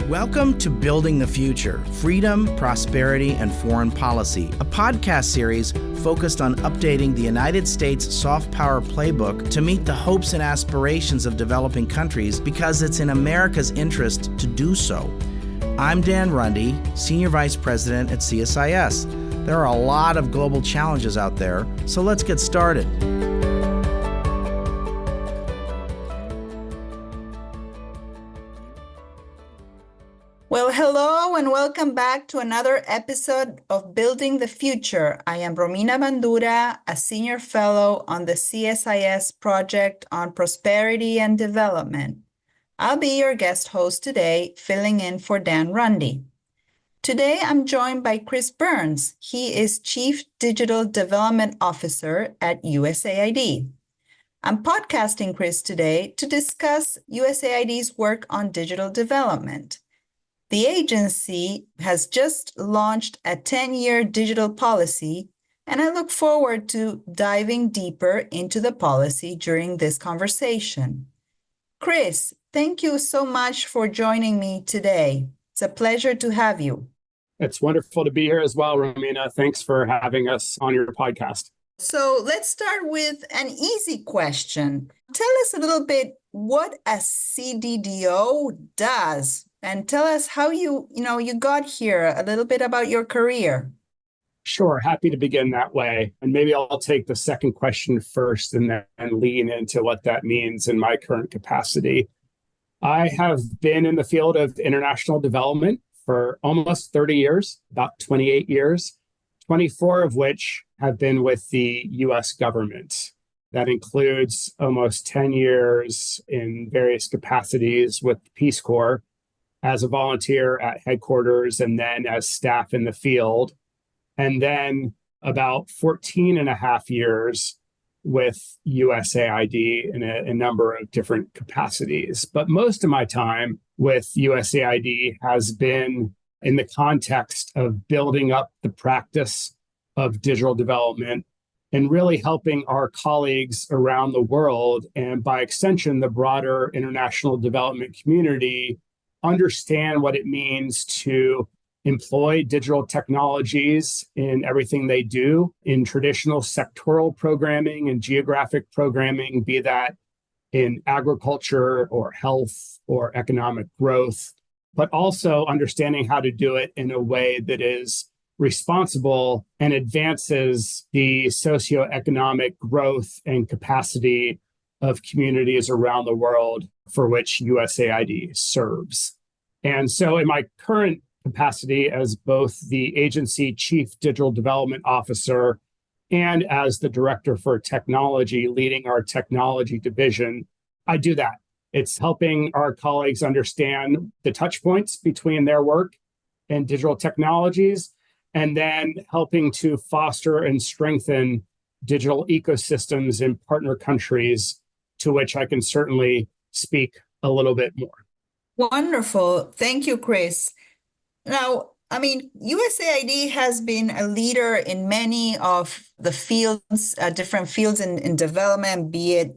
Welcome to Building the Future, Freedom, Prosperity, and Foreign Policy, a podcast series focused on updating the United States soft power playbook to meet the hopes and aspirations of developing countries because it's in America's interest to do so. I'm Dan Rundy, Senior Vice President at CSIS. There are a lot of global challenges out there, so let's get started. Well, hello and welcome back to another episode of Building the Future. I am Romina Bandura, a Senior Fellow on the CSIS Project on Prosperity and Development. I'll be your guest host today, filling in for Dan Rundy. Today, I'm joined by Chris Burns. He is Chief Digital Development Officer at USAID. I'm podcasting Chris today to discuss USAID's work on digital development. The agency has just launched a 10-year digital policy, and I look forward to diving deeper into the policy during this conversation. Chris, thank you so much for joining me today. It's a pleasure to have you. It's wonderful to be here as well, Romina. Thanks for having us on your podcast. So let's start with an easy question. Tell us a little bit what a CDDO does. And tell us how you got here, a little bit about your career. Sure, happy to begin that way. And maybe I'll take the second question first and then lean into what that means in my current capacity. I have been in the field of international development for almost 30 years, about 28 years, 24 of which have been with the US government. That includes almost 10 years in various capacities with the Peace Corps, as a volunteer at headquarters and then as staff in the field. And then about 14 and a half years with USAID in a number of different capacities. But most of my time with USAID has been in the context of building up the practice of digital development and really helping our colleagues around the world, and by extension, the broader international development community, understand what it means to employ digital technologies in everything they do in traditional sectoral programming and geographic programming, be that in agriculture or health or economic growth, but also understanding how to do it in a way that is responsible and advances the socioeconomic growth and capacity of communities around the world for which USAID serves. And so in my current capacity as both the agency Chief Digital Development Officer and as the Director for Technology leading our technology division, I do that. It's helping our colleagues understand the touch points between their work and digital technologies, and then helping to foster and strengthen digital ecosystems in partner countries, to which I can certainly speak a little bit more. Wonderful. Thank you, Chris. Now, USAID has been a leader in many of the fields, different fields in development, be it,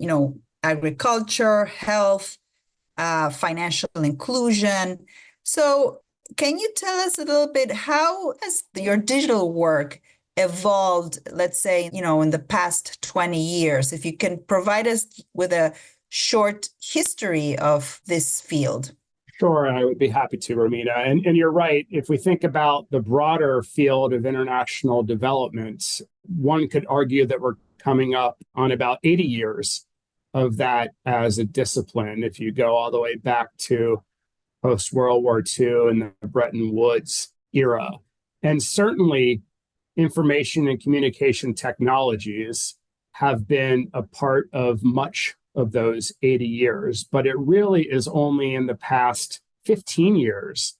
agriculture, health, financial inclusion. So can you tell us a little bit, how has your digital work evolved, let's say, in the past 20 years? If you can provide us with a short history of this field. Sure, I would be happy to, Romina. And you're right. If we think about the broader field of international development, one could argue that we're coming up on about 80 years of that as a discipline, if you go all the way back to post-World War II and the Bretton Woods era. And certainly, information and communication technologies have been a part of much of those 80 years, but it really is only in the past 15 years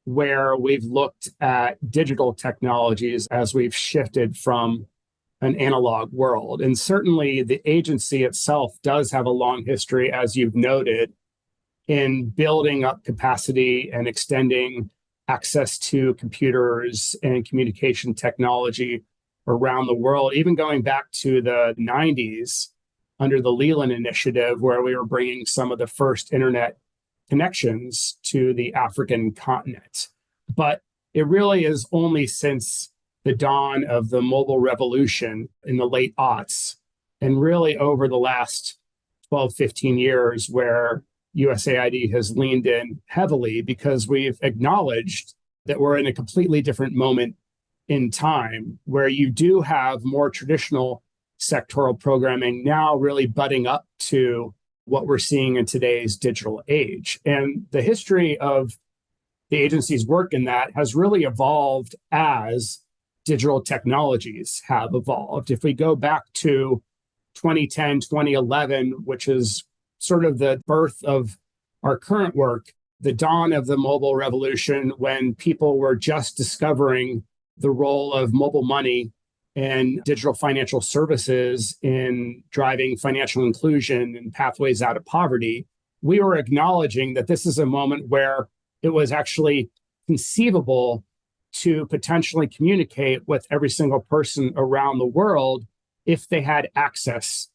where we've looked at digital technologies as we've shifted from an analog world. And certainly the agency itself does have a long history, as you've noted, in building up capacity and extending access to computers and communication technology around the world, even going back to the 90s under the Leland Initiative, where we were bringing some of the first internet connections to the African continent. But it really is only since the dawn of the mobile revolution in the late aughts, and really over the last 12, 15 years, where USAID has leaned in heavily because we've acknowledged that we're in a completely different moment in time where you do have more traditional sectoral programming now really butting up to what we're seeing in today's digital age. And the history of the agency's work in that has really evolved as digital technologies have evolved. If we go back to 2010, 2011, which is sort of the birth of our current work, the dawn of the mobile revolution, when people were just discovering the role of mobile money and digital financial services in driving financial inclusion and pathways out of poverty, we were acknowledging that this is a moment where it was actually conceivable to potentially communicate with every single person around the world if they had access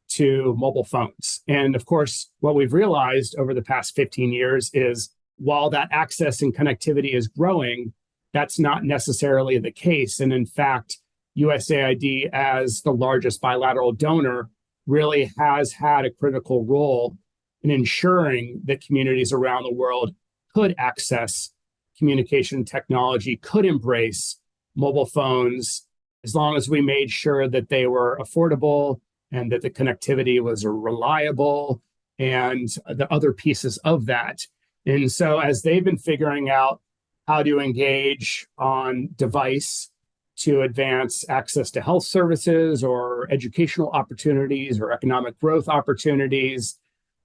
to mobile phones. And of course, what we've realized over the past 15 years is while that access and connectivity is growing, that's not necessarily the case. And in fact, USAID, as the largest bilateral donor, really has had a critical role in ensuring that communities around the world could access communication technology, could embrace mobile phones, as long as we made sure that they were affordable and that the connectivity was reliable and the other pieces of that. And so as they've been figuring out how to engage on device to advance access to health services or educational opportunities or economic growth opportunities,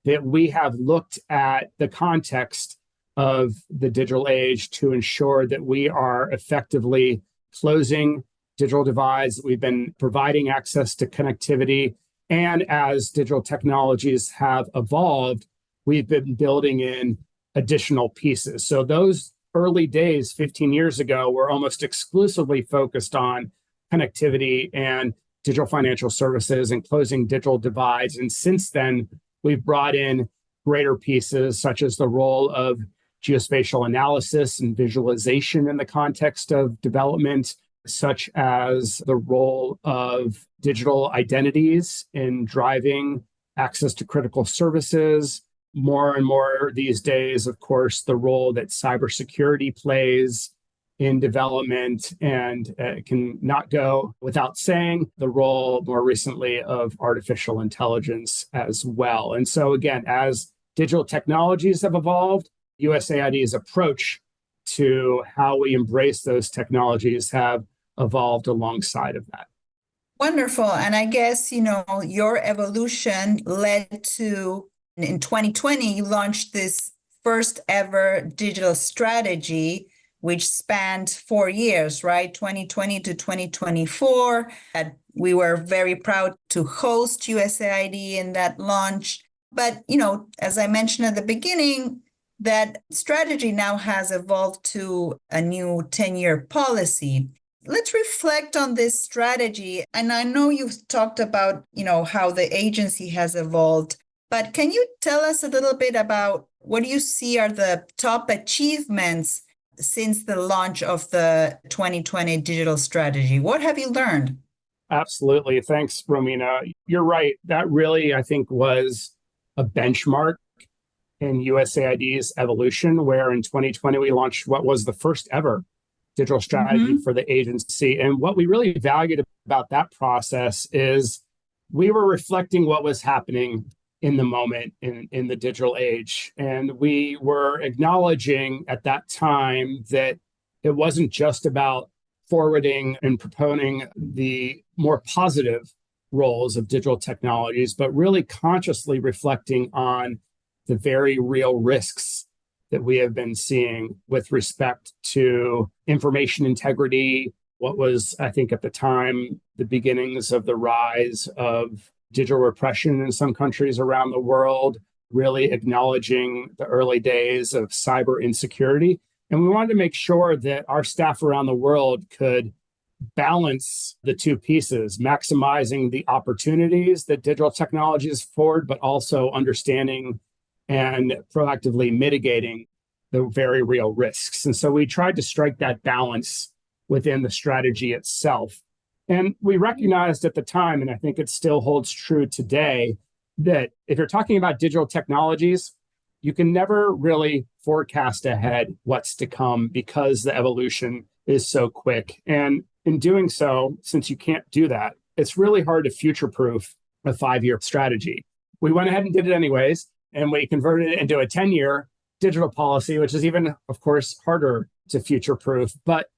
that we have looked at the context of the digital age to ensure that we are effectively closing digital divides. We've been providing access to connectivity. And as digital technologies have evolved, we've been building in additional pieces. So those early days, 15 years ago, were almost exclusively focused on connectivity and digital financial services and closing digital divides. And since then, we've brought in greater pieces such as the role of geospatial analysis and visualization in the context of development, such as the role of digital identities in driving access to critical services. More and more these days, of course, the role that cybersecurity plays in development, and it can not go without saying the role more recently of artificial intelligence as well. And so again, as digital technologies have evolved, USAID's approach to how we embrace those technologies have evolved alongside of that. Wonderful. And I guess, your evolution led to, in 2020, you launched this first ever digital strategy, which spanned 4 years, right? 2020 to 2024. And we were very proud to host USAID in that launch. But, as I mentioned at the beginning, that strategy now has evolved to a new 10-year policy. Let's reflect on this strategy. And I know you've talked about, how the agency has evolved, but can you tell us a little bit about what do you see are the top achievements since the launch of the 2020 digital strategy? What have you learned? Absolutely. Thanks, Romina. You're right. That really, I think, was a benchmark in USAID's evolution, where in 2020, we launched what was the first ever digital strategy for the agency. And what we really valued about that process is we were reflecting what was happening in the moment in the digital age. And we were acknowledging at that time that it wasn't just about forwarding and proponing the more positive roles of digital technologies, but really consciously reflecting on the very real risks that we have been seeing with respect to information integrity, what was, I think at the time, the beginnings of the rise of digital repression in some countries around the world, really acknowledging the early days of cyber insecurity. And we wanted to make sure that our staff around the world could balance the two pieces, maximizing the opportunities that digital technologies afford, but also understanding and proactively mitigating the very real risks. And so we tried to strike that balance within the strategy itself. And we recognized at the time, and I think it still holds true today, that if you're talking about digital technologies, you can never really forecast ahead what's to come because the evolution is so quick. And in doing so, since you can't do that, it's really hard to future-proof a 5-year strategy. We went ahead and did it anyways, and we converted it into a 10-year digital policy, which is even, of course, harder to future-proof. But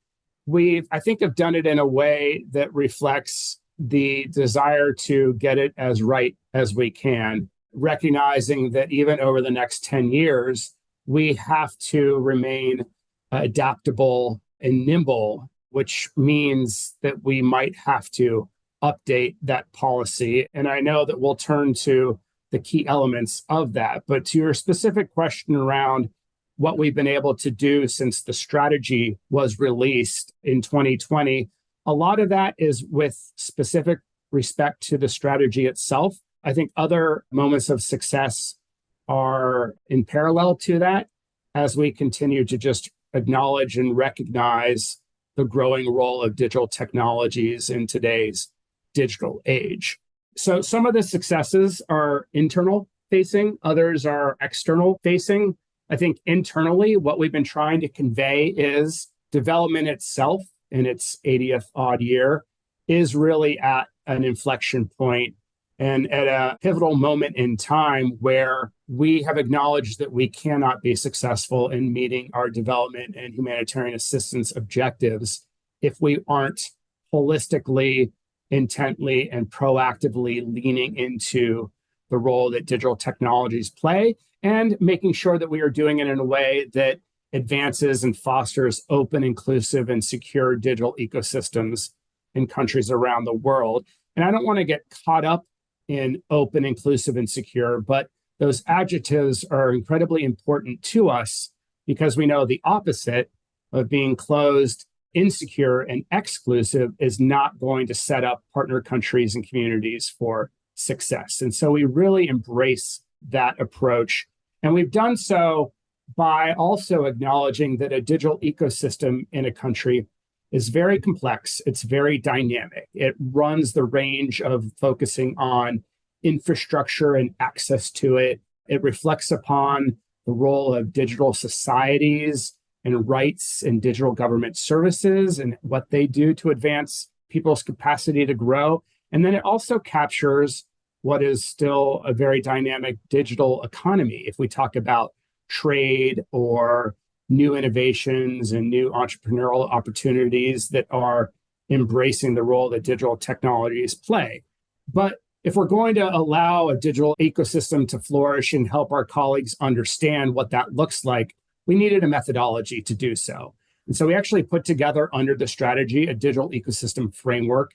we, I think, have done it in a way that reflects the desire to get it as right as we can, recognizing that even over the next 10 years, we have to remain adaptable and nimble, which means that we might have to update that policy. And I know that we'll turn to the key elements of that. But to your specific question around what we've been able to do since the strategy was released in 2020, a lot of that is with specific respect to the strategy itself. I think other moments of success are in parallel to that as we continue to just acknowledge and recognize the growing role of digital technologies in today's digital age. So some of the successes are internal facing, others are external facing. I think internally, what we've been trying to convey is development itself in its 80th odd year is really at an inflection point and at a pivotal moment in time where we have acknowledged that we cannot be successful in meeting our development and humanitarian assistance objectives if we aren't holistically, intently, and proactively leaning into the role that digital technologies play and making sure that we are doing it in a way that advances and fosters open, inclusive, and secure digital ecosystems in countries around the world. And I don't want to get caught up in open, inclusive, and secure, but those adjectives are incredibly important to us because we know the opposite of being closed, insecure, and exclusive is not going to set up partner countries and communities for success. And so we really embrace that approach. And we've done so by also acknowledging that a digital ecosystem in a country is very complex. It's very dynamic. It runs the range of focusing on infrastructure and access to it. It reflects upon the role of digital societies and rights and digital government services and what they do to advance people's capacity to grow. And then it also captures what is still a very dynamic digital economy. If we talk about trade or new innovations and new entrepreneurial opportunities that are embracing the role that digital technologies play. But if we're going to allow a digital ecosystem to flourish and help our colleagues understand what that looks like, we needed a methodology to do so. And so we actually put together under the strategy a digital ecosystem framework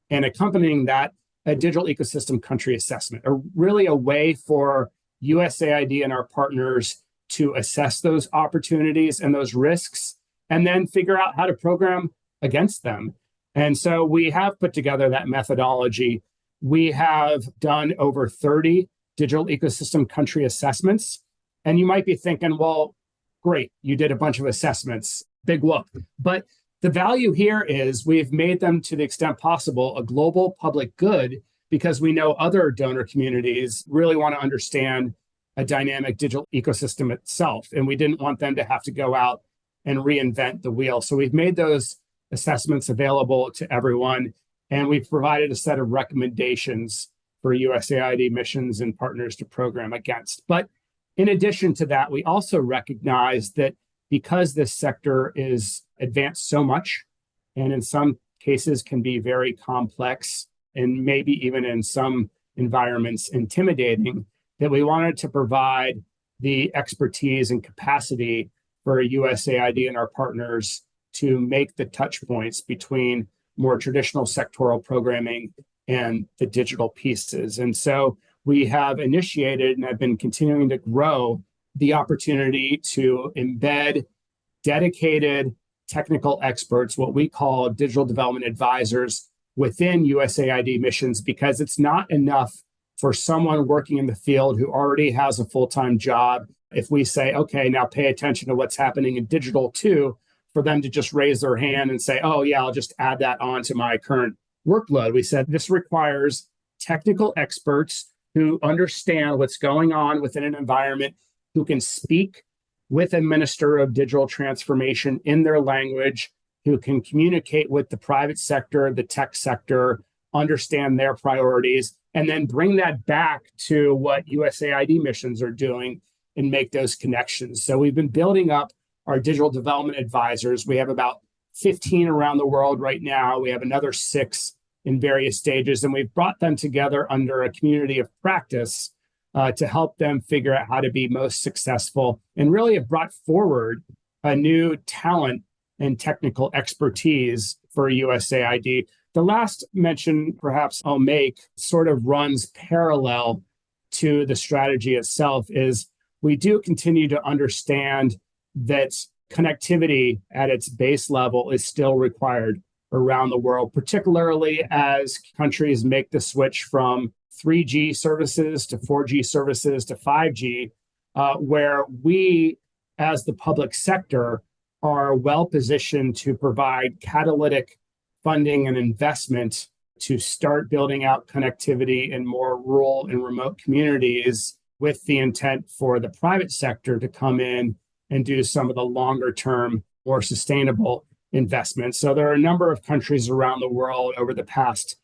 and accompanying that, a digital ecosystem country assessment, or really a way for USAID and our partners to assess those opportunities and those risks, and then figure out how to program against them. And so we have put together that methodology. We have done over 30 digital ecosystem country assessments. And you might be thinking, well, great, you did a bunch of assessments, big whoop. But the value here is we've made them, to the extent possible, a global public good because we know other donor communities really want to understand a dynamic digital ecosystem itself. And we didn't want them to have to go out and reinvent the wheel. So we've made those assessments available to everyone. And we've provided a set of recommendations for USAID missions and partners to program against. But in addition to that, we also recognize that because this sector is advanced so much, and in some cases can be very complex, and maybe even in some environments intimidating, that we wanted to provide the expertise and capacity for USAID and our partners to make the touch points between more traditional sectoral programming and the digital pieces. And so we have initiated and have been continuing to grow the opportunity to embed dedicated technical experts, what we call digital development advisors, within USAID missions, because it's not enough for someone working in the field who already has a full-time job, if we say, okay, now pay attention to what's happening in digital too, for them to just raise their hand and say, oh yeah, I'll just add that on to my current workload. We said this requires technical experts who understand what's going on within an environment, who can speak with a minister of digital transformation in their language, who can communicate with the private sector, the tech sector, understand their priorities, and then bring that back to what USAID missions are doing and make those connections. So we've been building up our digital development advisors. We have about 15 around the world right now. We have another 6 in various stages, and we've brought them together under a community of practice to help them figure out how to be most successful, and really have brought forward a new talent and technical expertise for USAID. The last mention perhaps I'll make sort of runs parallel to the strategy itself is we do continue to understand that connectivity at its base level is still required around the world, particularly as countries make the switch from 3G services to 4G services to 5G, where we, as the public sector, are well positioned to provide catalytic funding and investment to start building out connectivity in more rural and remote communities, with the intent for the private sector to come in and do some of the longer term, more sustainable investments. So there are a number of countries around the world over the past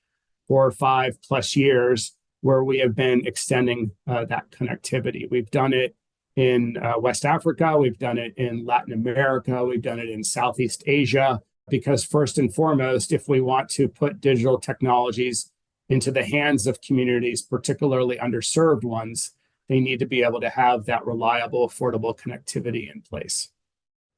4 or 5 plus years where we have been extending that connectivity. We've done it in West Africa, we've done it in Latin America, we've done it in Southeast Asia, because first and foremost, if we want to put digital technologies into the hands of communities, particularly underserved ones, they need to be able to have that reliable, affordable connectivity in place.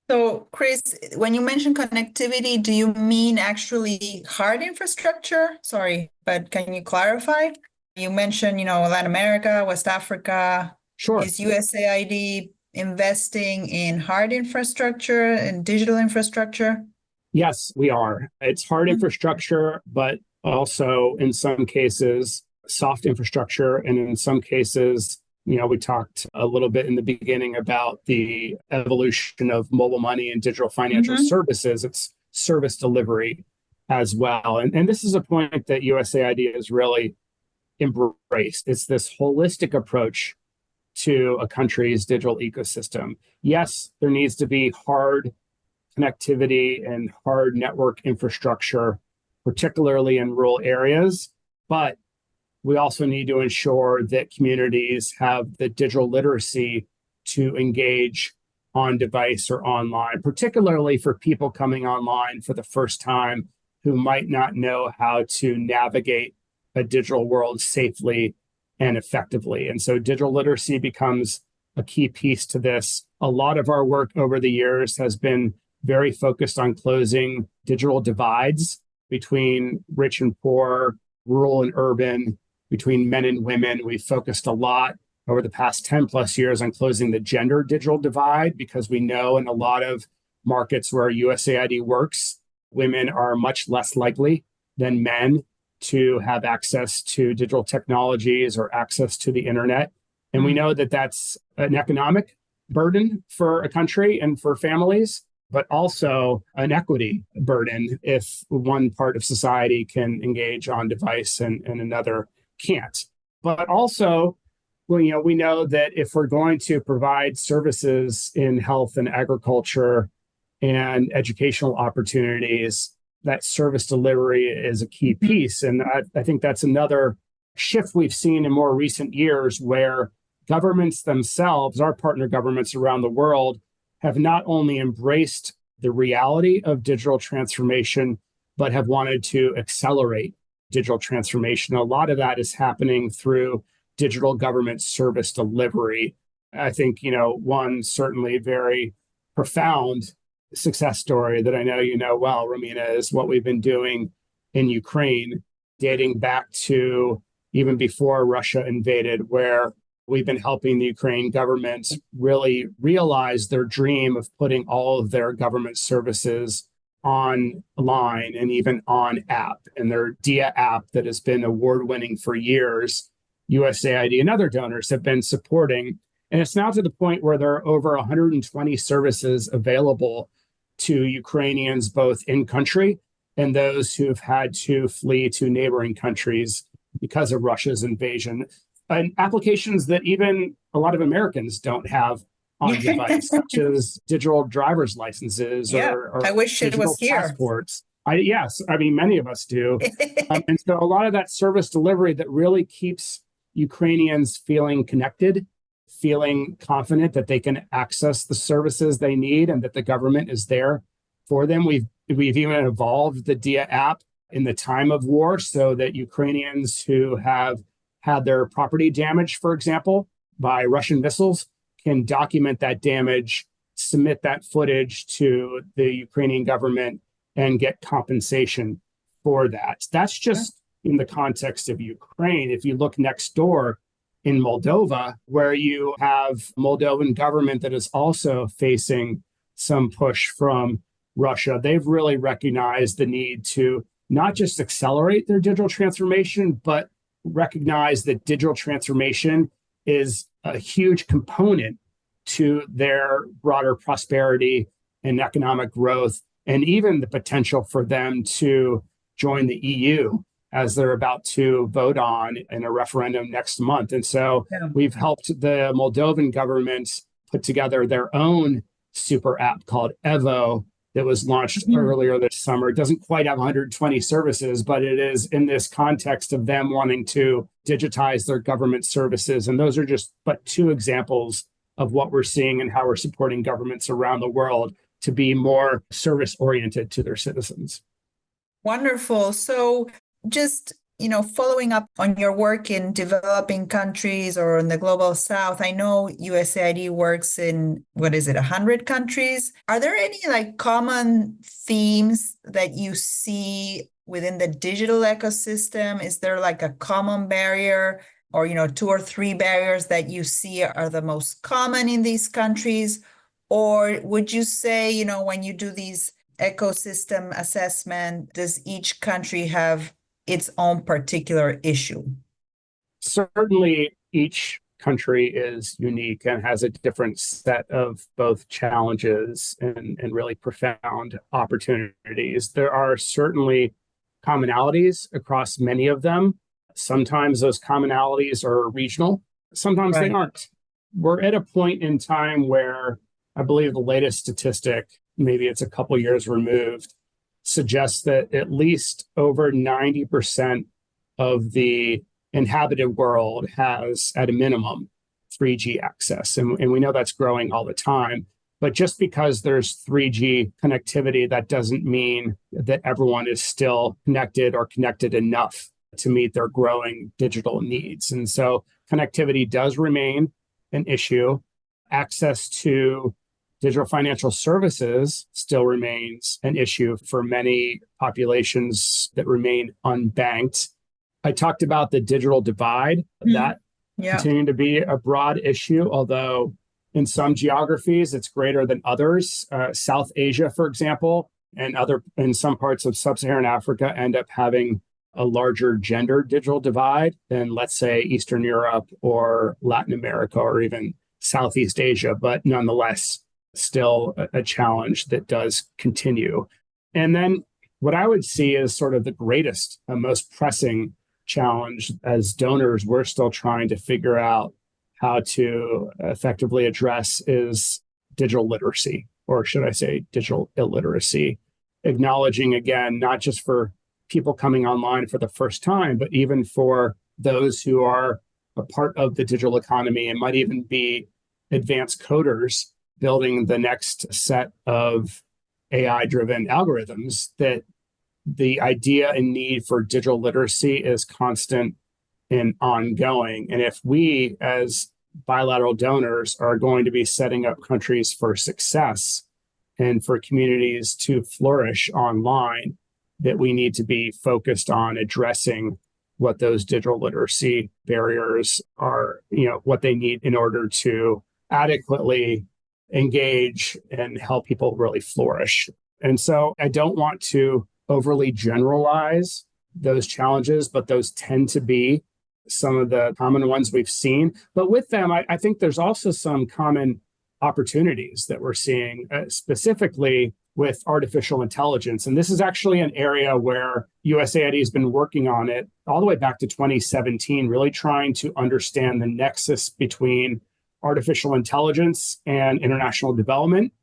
So, Chris, when you mention connectivity, do you mean actually hard infrastructure? Sorry, but can you clarify? You mentioned, Latin America, West Africa. Sure. Is USAID investing in hard infrastructure and digital infrastructure? Yes, we are. It's hard infrastructure, but also in some cases, soft infrastructure. And in some cases, we talked a little bit in the beginning about the evolution of mobile money and digital financial services. It's service delivery as well. And this is a point that USAID has really embraced. It's this holistic approach to a country's digital ecosystem. Yes, there needs to be hard connectivity and hard network infrastructure, particularly in rural areas, but we also need to ensure that communities have the digital literacy to engage on device or online, particularly for people coming online for the first time who might not know how to navigate a digital world safely and effectively. And so digital literacy becomes a key piece to this. A lot of our work over the years has been very focused on closing digital divides between rich and poor, rural and urban, between men and women. We've focused a lot over the past 10 plus years on closing the gender digital divide, because we know in a lot of markets where USAID works, women are much less likely than men to have access to digital technologies or access to the internet. And we know that that's an economic burden for a country and for families, but also an equity burden if one part of society can engage on device and another can't. But also, we know that if we're going to provide services in health and agriculture and educational opportunities, that service delivery is a key piece. And I think that's another shift we've seen in more recent years, where governments themselves, our partner governments around the world, have not only embraced the reality of digital transformation, but have wanted to accelerate digital transformation. A lot of that is happening through digital government service delivery. I think, one certainly very profound success story that I know you know well, Romina, is what we've been doing in Ukraine, dating back to even before Russia invaded, where we've been helping the Ukraine government really realize their dream of putting all of their government services online and even on app. And their DIA app that has been award-winning for years USAID and other donors have been supporting. And it's now to the point where there are over 120 services available to Ukrainians, both in country and those who've had to flee to neighboring countries because of Russia's invasion. And applications that even a lot of Americans don't have on device, such as digital driver's licenses or I wish it digital was here. passports. Yes, I mean, many of us do. And so a lot of that service delivery that really keeps Ukrainians feeling connected, feeling confident that they can access the services they need and that the government is there for them. We've even evolved the DIA app in the time of war so that Ukrainians who have had their property damaged, for example, by Russian missiles, can document that damage, submit that footage to the Ukrainian government, and get compensation for that. That's just in the context of Ukraine. If you look next door in Moldova, where you have Moldovan government that is also facing some push from Russia, they've really recognized the need to not just accelerate their digital transformation, but recognize that digital transformation is a huge component to their broader prosperity and economic growth, and even the potential for them to join the EU, as they're about to vote on in a referendum next month. And so we've helped the Moldovan government put together their own super app called Evo that was launched earlier this summer. It doesn't quite have 120 services, but it is in this context of them wanting to digitize their government services. And those are just but two examples of what we're seeing and how we're supporting governments around the world to be more service-oriented to their citizens. Wonderful. So just, following up on your work in developing countries or in the global south, I know USAID works in, 100 countries. Are there any common themes that you see within the digital ecosystem? Is there a common barrier or, 2 or 3 barriers that you see are the most common in these countries? Or would you say, when you do these ecosystem assessment, does each country have its own particular issue? Certainly, each country is unique and has a different set of both challenges and really profound opportunities. There are certainly commonalities across many of them. Sometimes those commonalities are regional, sometimes they aren't. We're at a point in time where I believe the latest statistic, maybe it's a couple years removed, suggests that at least over 90% of the inhabited world has, at a minimum, 3G access. And we know that's growing all the time. But just because there's 3G connectivity, that doesn't mean that everyone is still connected or connected enough to meet their growing digital needs. And so connectivity does remain an issue. Access to digital financial services still remains an issue for many populations that remain unbanked. I talked about the digital divide, that continuing to be a broad issue, although in some geographies it's greater than others. South Asia, for example, and in some parts of sub-Saharan Africa end up having a larger gender digital divide than, let's say, Eastern Europe or Latin America or even Southeast Asia, but nonetheless, still a challenge that does continue. And then what I would see as sort of the greatest and most pressing challenge as donors we're still trying to figure out how to effectively address is digital literacy, or should I say digital illiteracy, acknowledging, again, not just for people coming online for the first time, but even for those who are a part of the digital economy and might even be advanced coders building the next set of AI-driven algorithms, that the idea and need for digital literacy is constant and ongoing. And if we, as bilateral donors, are going to be setting up countries for success and for communities to flourish online, that we need to be focused on addressing what those digital literacy barriers are, what they need in order to adequately engage and help people really flourish. And so I don't want to overly generalize those challenges, but those tend to be some of the common ones we've seen. But with them, I think there's also some common opportunities that we're seeing, specifically with artificial intelligence. And this is actually an area where USAID has been working on it all the way back to 2017, really trying to understand the nexus between artificial intelligence and international development,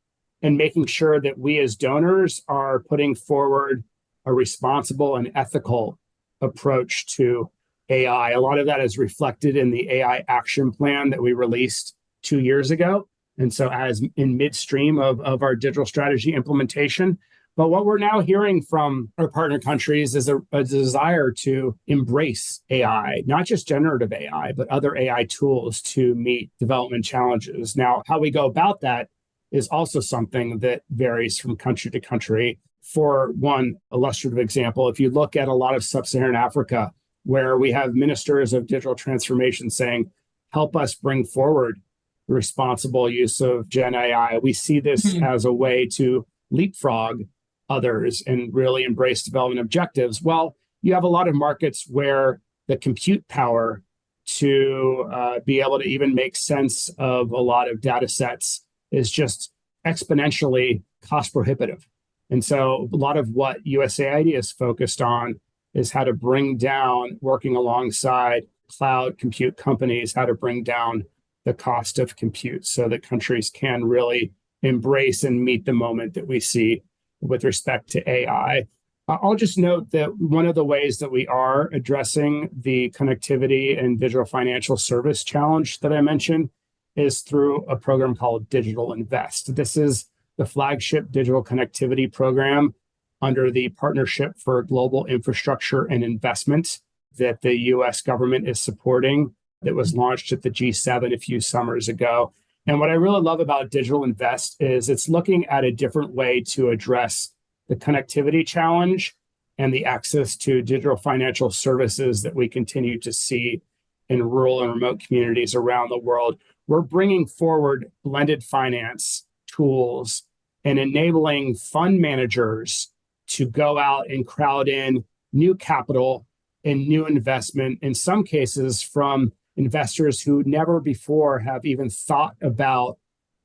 and making sure that we as donors are putting forward a responsible and ethical approach to AI. A lot of that is reflected in the AI action plan that we released 2 years ago. And so as in midstream of our digital strategy implementation. But what we're now hearing from our partner countries is a desire to embrace AI, not just generative AI, but other AI tools to meet development challenges. Now, how we go about that is also something that varies from country to country. For one illustrative example, if you look at a lot of sub-Saharan Africa, where we have ministers of digital transformation saying, help us bring forward the responsible use of Gen AI, we see this as a way to leapfrog others and really embrace development objectives. Well, you have a lot of markets where the compute power to be able to even make sense of a lot of data sets is just exponentially cost prohibitive. And so a lot of what USAID is focused on is how to bring down, working alongside cloud compute companies, how to bring down the cost of compute so that countries can really embrace and meet the moment that we see with respect to AI. I'll just note that one of the ways that we are addressing the connectivity and digital financial service challenge that I mentioned is through a program called Digital Invest. This is the flagship digital connectivity program under the Partnership for Global Infrastructure and Investment that the US government is supporting, that was launched at the G7 a few summers ago. And what I really love about Digital Invest is it's looking at a different way to address the connectivity challenge and the access to digital financial services that we continue to see in rural and remote communities around the world. We're bringing forward blended finance tools and enabling fund managers to go out and crowd in new capital and new investment, in some cases from investors who never before have even thought about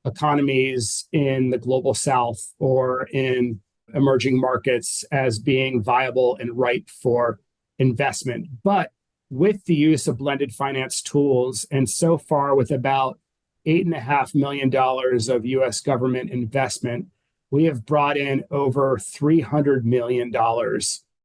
economies in the global south or in emerging markets as being viable and ripe for investment. But with the use of blended finance tools, and so far with about $8.5 million of US government investment, we have brought in over $300 million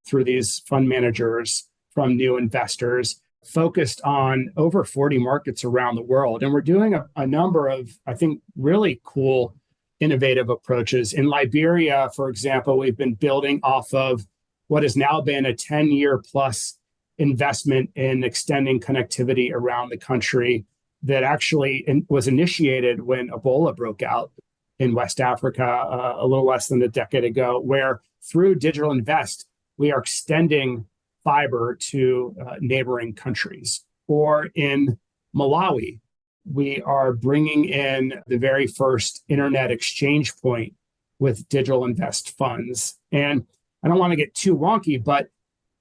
through these fund managers from new investors, focused on over 40 markets around the world. And we're doing a number of, I think, really cool, innovative approaches. In Liberia, for example, we've been building off of what has now been a 10-year plus investment in extending connectivity around the country that actually was initiated when Ebola broke out in West Africa a little less than a decade ago, where through Digital Invest, we are extending fiber to neighboring countries. Or in Malawi, we are bringing in the very first internet exchange point with Digital Invest funds. And I don't want to get too wonky, but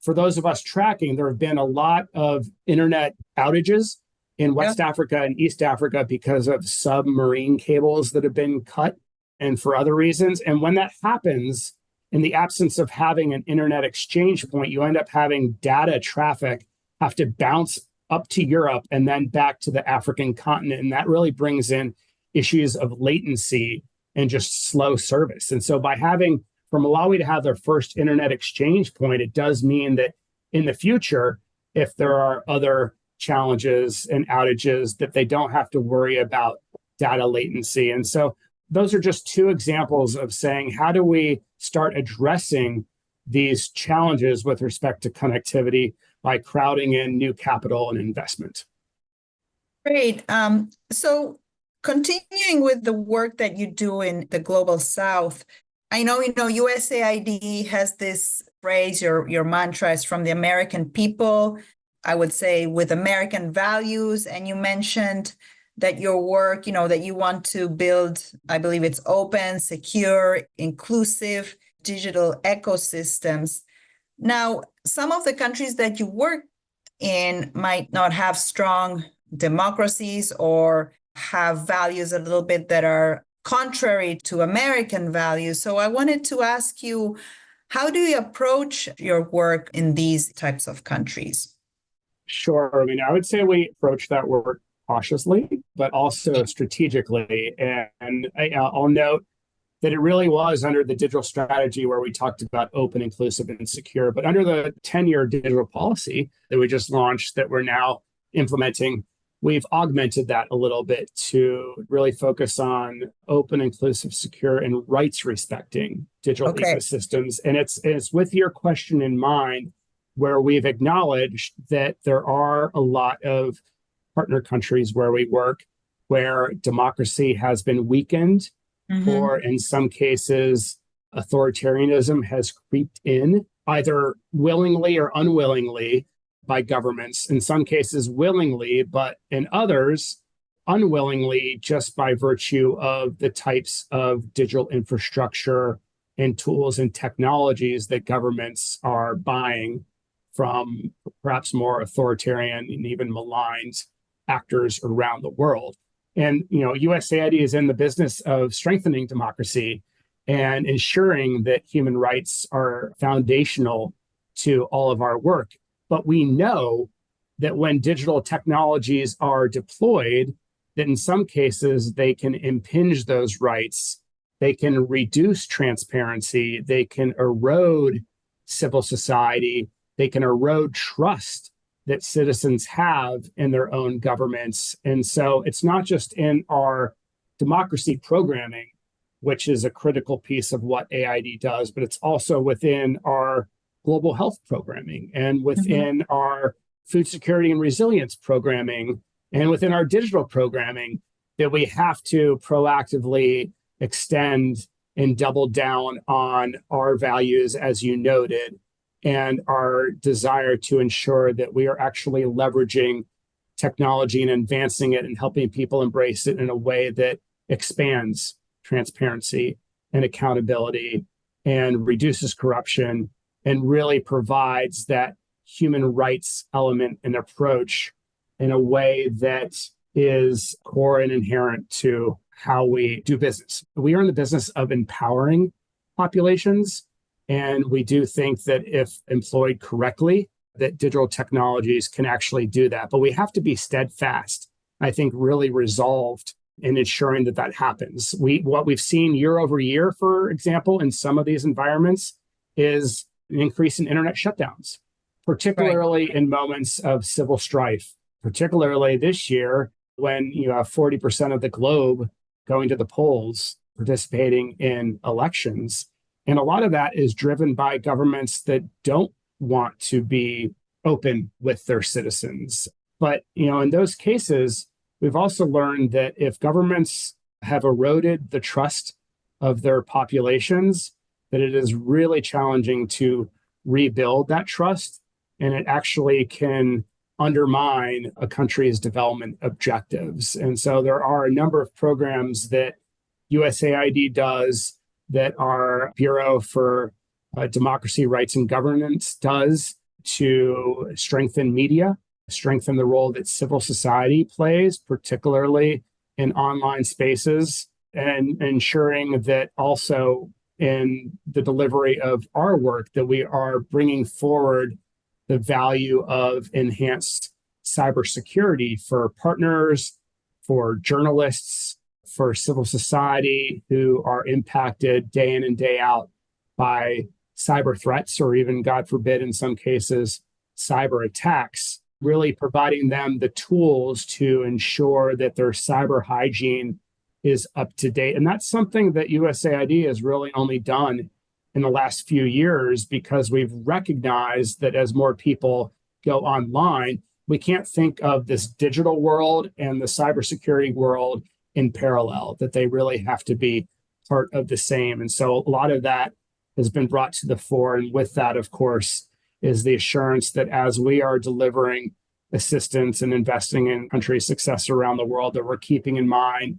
for those of us tracking, there have been a lot of internet outages in West Africa and East Africa because of submarine cables that have been cut and for other reasons. And when that happens, in the absence of having an internet exchange point, you end up having data traffic have to bounce up to Europe and then back to the African continent. And that really brings in issues of latency and just slow service. And so by having for Malawi to have their first internet exchange point, it does mean that in the future, if there are other challenges and outages, that they don't have to worry about data latency. And so those are just two examples of saying, how do we start addressing these challenges with respect to connectivity by crowding in new capital and investment? Great. So continuing with the work that you do in the Global South, I know, USAID has this phrase, your mantra is from the American people, I would say with American values. And you mentioned that your work, that you want to build, I believe it's open, secure, inclusive digital ecosystems. Now, some of the countries that you work and might not have strong democracies or have values a little bit that are contrary to American values. So I wanted to ask you, how do you approach your work in these types of countries? Sure. I mean, I would say we approach that work cautiously, but also strategically. And I'll note that it really was under the digital strategy where we talked about open, inclusive, and secure. But under the 10-year digital policy that we just launched that we're now implementing, we've augmented that a little bit to really focus on open, inclusive, secure, and rights respecting digital ecosystems. And it's with your question in mind where we've acknowledged that there are a lot of partner countries where we work where democracy has been weakened, or in some cases, authoritarianism has creeped in, either willingly or unwillingly by governments, in some cases willingly, but in others, unwillingly, just by virtue of the types of digital infrastructure and tools and technologies that governments are buying from perhaps more authoritarian and even maligned actors around the world. And USAID is in the business of strengthening democracy and ensuring that human rights are foundational to all of our work. But we know that when digital technologies are deployed, that in some cases they can impinge those rights, they can reduce transparency, they can erode civil society, they can erode trust that citizens have in their own governments. And so it's not just in our democracy programming, which is a critical piece of what AID does, but it's also within our global health programming and within our food security and resilience programming and within our digital programming that we have to proactively extend and double down on our values, as you noted, and our desire to ensure that we are actually leveraging technology and advancing it and helping people embrace it in a way that expands transparency and accountability and reduces corruption and really provides that human rights element and approach in a way that is core and inherent to how we do business. We are in the business of empowering populations. And we do think that if employed correctly, that digital technologies can actually do that. But we have to be steadfast, I think, really resolved in ensuring that that happens. What we've seen year over year, for example, in some of these environments is an increase in internet shutdowns, particularly in moments of civil strife, particularly this year when you have 40% of the globe going to the polls, participating in elections. And a lot of that is driven by governments that don't want to be open with their citizens. But, in those cases, we've also learned that if governments have eroded the trust of their populations, that it is really challenging to rebuild that trust. And it actually can undermine a country's development objectives. And so there are a number of programs that USAID does, that our Bureau for Democracy, Rights, and Governance does to strengthen media, strengthen the role that civil society plays, particularly in online spaces, and ensuring that also in the delivery of our work that we are bringing forward the value of enhanced cybersecurity for partners, for journalists, for civil society who are impacted day in and day out by cyber threats, or even, God forbid, in some cases, cyber attacks, really providing them the tools to ensure that their cyber hygiene is up to date. And that's something that USAID has really only done in the last few years, because we've recognized that as more people go online, we can't think of this digital world and the cybersecurity world in parallel, that they really have to be part of the same. And so a lot of that has been brought to the fore. And with that, of course, is the assurance that as we are delivering assistance and investing in country success around the world, that we're keeping in mind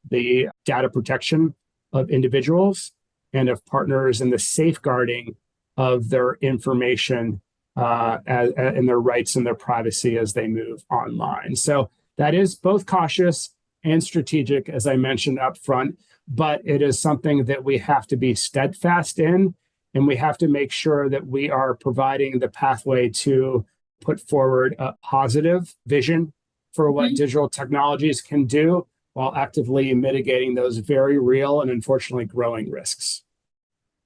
the data protection of individuals and of partners and the safeguarding of their information in their rights and their privacy as they move online. So that is both cautious and strategic, as I mentioned up front, but it is something that we have to be steadfast in, and we have to make sure that we are providing the pathway to put forward a positive vision for what digital technologies can do while actively mitigating those very real and unfortunately growing risks.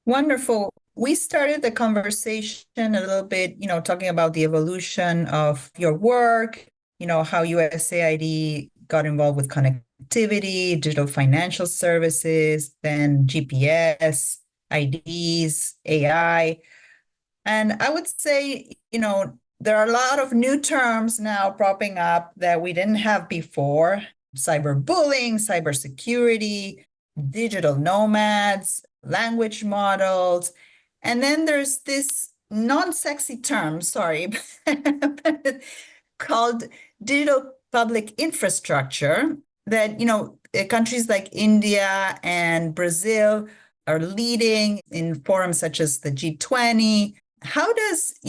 Wonderful. We started the conversation a little bit, talking about the evolution of your work, how USAID got involved with connectivity, digital financial services, then GPS, IDs, AI. And I would say, there are a lot of new terms now popping up that we didn't have before: cyberbullying, cybersecurity, digital nomads, language models. And then there's this non-sexy term, sorry, called digital public infrastructure that, countries like India and Brazil are leading in forums such as the G20. How does,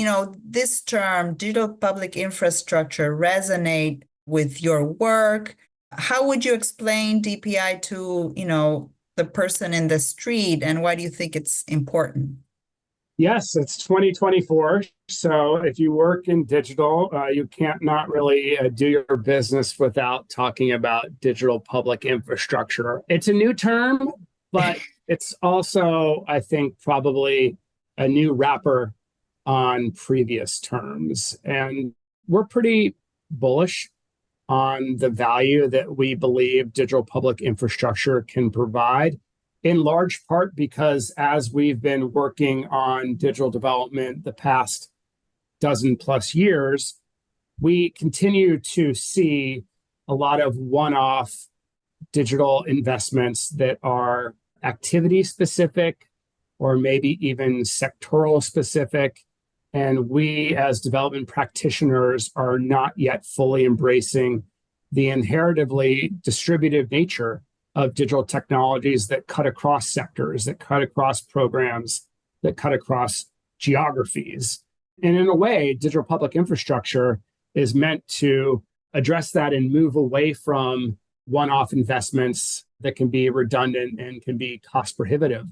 this term, digital public infrastructure, resonate with your work? How would you explain DPI to, the person in the street, and why do you think it's important? Yes, it's 2024. So if you work in digital, you can't not really do your business without talking about digital public infrastructure. It's a new term, but it's also, I think, probably a new wrapper on previous terms. And we're pretty bullish on the value that we believe digital public infrastructure can provide, in large part because as we've been working on digital development the past dozen plus years, we continue to see a lot of one-off digital investments that are activity specific or maybe even sectoral specific. And we as development practitioners are not yet fully embracing the inherently distributive nature of digital technologies that cut across sectors, that cut across programs, that cut across geographies. And in a way, digital public infrastructure is meant to address that and move away from one-off investments that can be redundant and can be cost prohibitive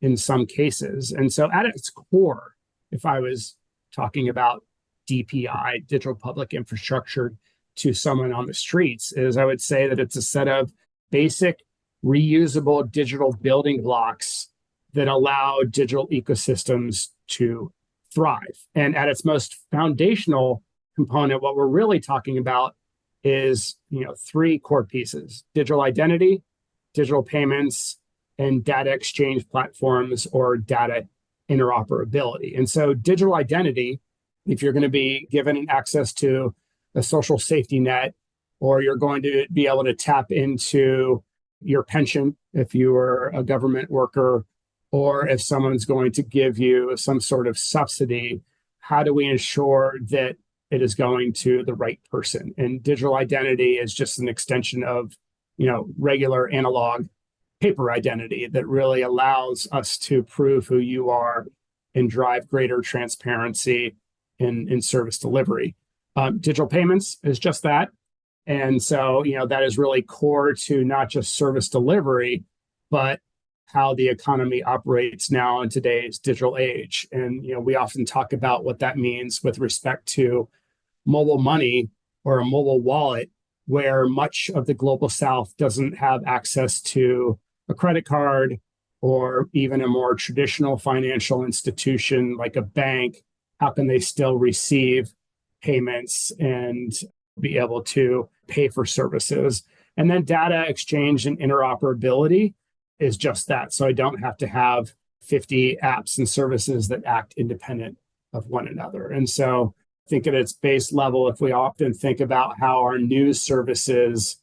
in some cases. And so at its core, if I was talking about DPI, digital public infrastructure, to someone on the streets, is I would say that it's a set of basic reusable digital building blocks that allow digital ecosystems to thrive. And at its most foundational component, what we're really talking about is, three core pieces: digital identity, digital payments, and data exchange platforms or data interoperability. And so digital identity, if you're going to be given access to a social safety net, or you're going to be able to tap into your pension if you are a government worker, or if someone's going to give you some sort of subsidy, how do we ensure that it is going to the right person? And digital identity is just an extension of, regular analog paper identity that really allows us to prove who you are and drive greater transparency in service delivery. Digital payments is just that. And so, that is really core to not just service delivery, but how the economy operates now in today's digital age. And, we often talk about what that means with respect to mobile money or a mobile wallet, where much of the global South doesn't have access to a credit card or even a more traditional financial institution like a bank. How can they still receive payments and be able to pay for services? And then data exchange and interoperability is just that. So I don't have to have 50 apps and services that act independent of one another. And so I think at its base level, if we often think about how our news services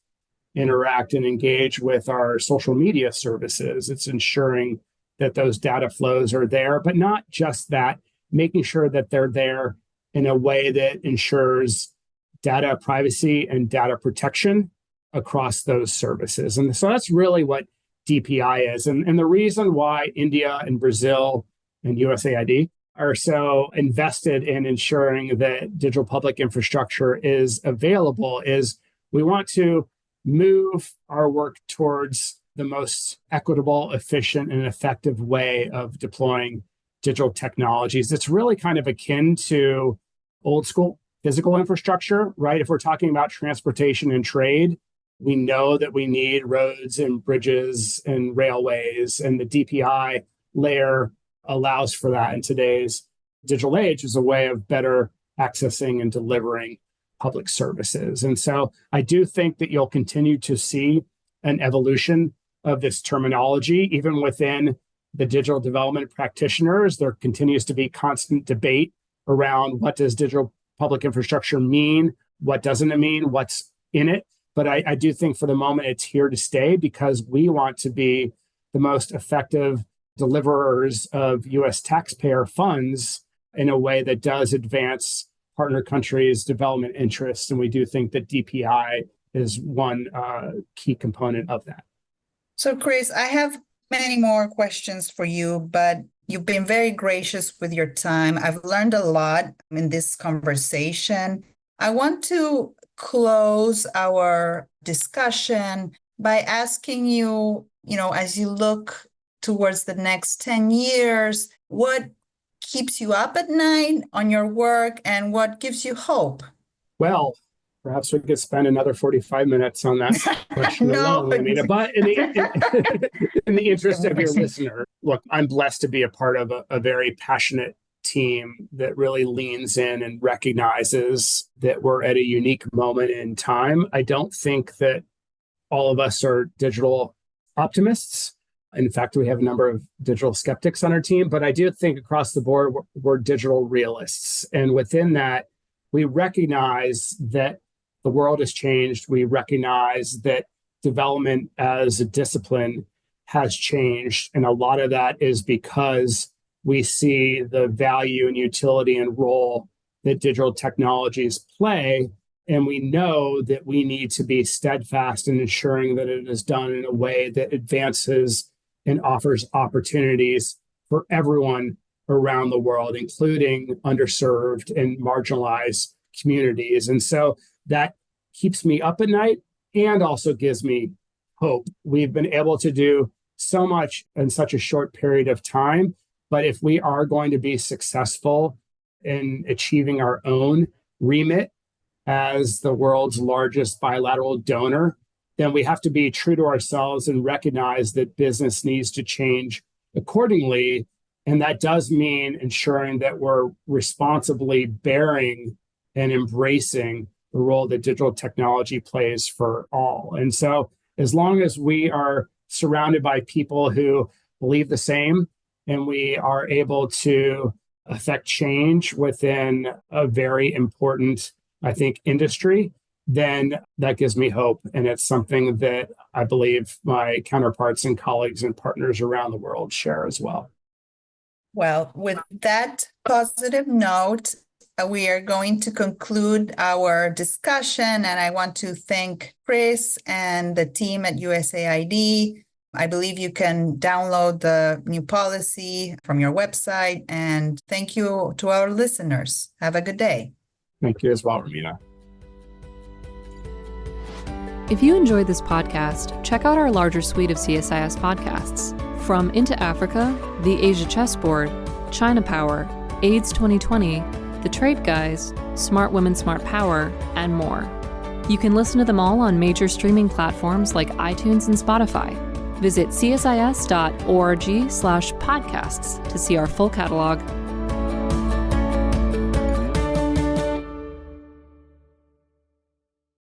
interact and engage with our social media services, it's ensuring that those data flows are there, but not just that, making sure that they're there in a way that ensures data privacy and data protection across those services. And so that's really what DPI is. And the reason why India and Brazil and USAID are so invested in ensuring that digital public infrastructure is available is we want to move our work towards the most equitable, efficient, and effective way of deploying digital technologies. It's really kind of akin to old school physical infrastructure, right? If we're talking about transportation and trade, we know that we need roads and bridges and railways, and the DPI layer allows for that in today's digital age as a way of better accessing and delivering public services. And so I do think that you'll continue to see an evolution of this terminology, even within the digital development practitioners. There continues to be constant debate around what does digital public infrastructure mean? What doesn't it mean? What's in it? But I do think for the moment it's here to stay because we want to be the most effective deliverers of US taxpayer funds in a way that does advance partner countries' development interests. And we do think that DPI is one key component of that. So, Chris, I have many more questions for you, but you've been very gracious with your time. I've learned a lot in this conversation. I want to close our discussion by asking you, as you look towards the next 10 years, what keeps you up at night on your work and what gives you hope? Well, perhaps we could spend another 45 minutes on that question alone, Anita. But in the interest of your listener, look, I'm blessed to be a part of a very passionate team that really leans in and recognizes that we're at a unique moment in time. I don't think that all of us are digital optimists. In fact, we have a number of digital skeptics on our team, but I do think across the board, we're digital realists. And within that, we recognize that the world has changed. We recognize that development as a discipline has changed. And a lot of that is because we see the value and utility and role that digital technologies play. And we know that we need to be steadfast in ensuring that it is done in a way that advances and offers opportunities for everyone around the world, including underserved and marginalized communities. And so that keeps me up at night and also gives me hope. We've been able to do so much in such a short period of time. But if we are going to be successful in achieving our own remit as the world's largest bilateral donor, then we have to be true to ourselves and recognize that business needs to change accordingly. And that does mean ensuring that we're responsibly bearing and embracing the role that digital technology plays for all. And so as long as we are surrounded by people who believe the same, and we are able to affect change within a very important, I think, industry, then that gives me hope. And it's something that I believe my counterparts and colleagues and partners around the world share as well. Well, with that positive note, we are going to conclude our discussion. And I want to thank Chris and the team at USAID. I believe you can download the new policy from your website. And thank you to our listeners. Have a good day. Thank you as well, Romina. If you enjoyed this podcast, check out our larger suite of CSIS podcasts. From Into Africa, The Asia Chessboard, China Power, AIDS 2020, The Trade Guys, Smart Women, Smart Power, and more. You can listen to them all on major streaming platforms like iTunes and Spotify. Visit csis.org/podcasts to see our full catalog